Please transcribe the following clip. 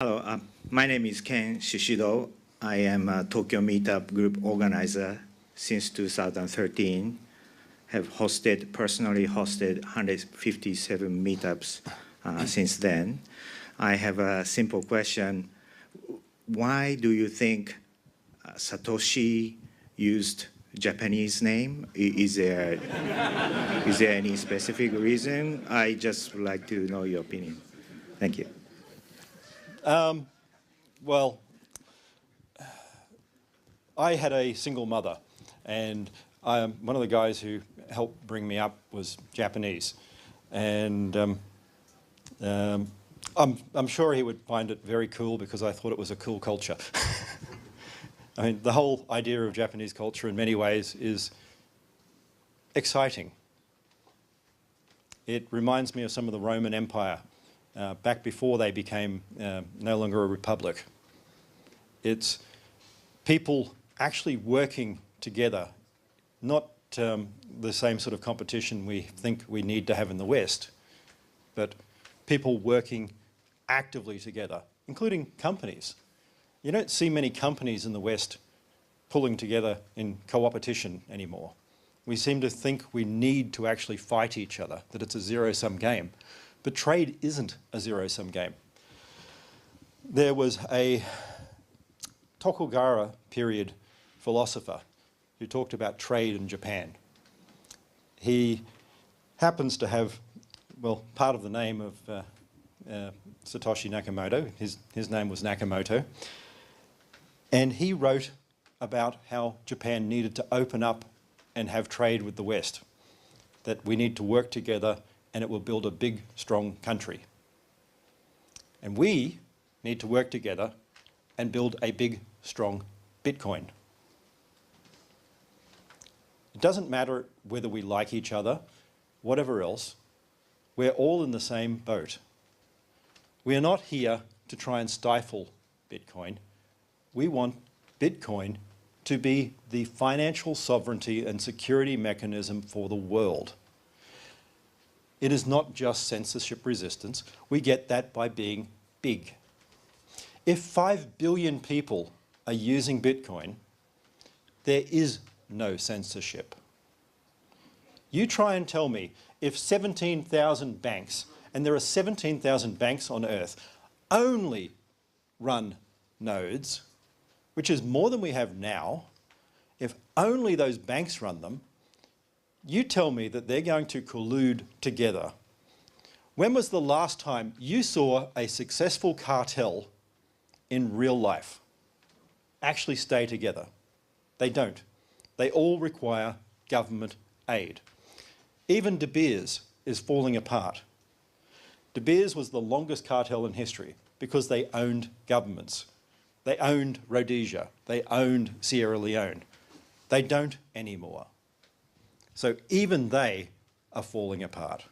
Hello, my name is Ken Shishido. I am a Tokyo Meetup Group organizer since 2013. Have personally hosted 157 meetups since then. I have a simple question. Why do you think Satoshi used Japanese name? Is there any specific reason? I just would like to know your opinion. Thank you. Well, I had a single mother, and one of the guys who helped bring me up was Japanese, and I'm sure he would find it very cool because I thought it was a cool culture. I mean, the whole idea of Japanese culture in many ways is exciting. It reminds me of some of the Roman Empire. Back before they became no longer a republic. It's people actually working together, not the same sort of competition we think we need to have in the West, but people working actively together, including companies. You don't see many companies in the West pulling together in co-opetition anymore. We seem to think we need to actually fight each other, that it's a zero-sum game. But trade isn't a zero-sum game. There was a Tokugawa period philosopher who talked about trade in Japan. He happens to have, well, part of the name of Satoshi Nakamoto. His name was Nakamoto. And he wrote about how Japan needed to open up and have trade with the West, that we need to work together and it will build a big, strong country. And we need to work together and build a big, strong Bitcoin. It doesn't matter whether we like each other, whatever else, we're all in the same boat. We are not here to try and stifle Bitcoin. We want Bitcoin to be the financial sovereignty and security mechanism for the world. It is not just censorship resistance. We get that by being big. If 5 billion people are using Bitcoin, there is no censorship. You try and tell me if 17,000 banks, and there are 17,000 banks on Earth, only run nodes, which is more than we have now, if only those banks run them, you tell me that they're going to collude together. When was the last time you saw a successful cartel in real life actually stay together? They don't. They all require government aid. Even De Beers is falling apart. De Beers was the longest cartel in history because they owned governments. They owned Rhodesia. They owned Sierra Leone. They don't anymore. So even they are falling apart.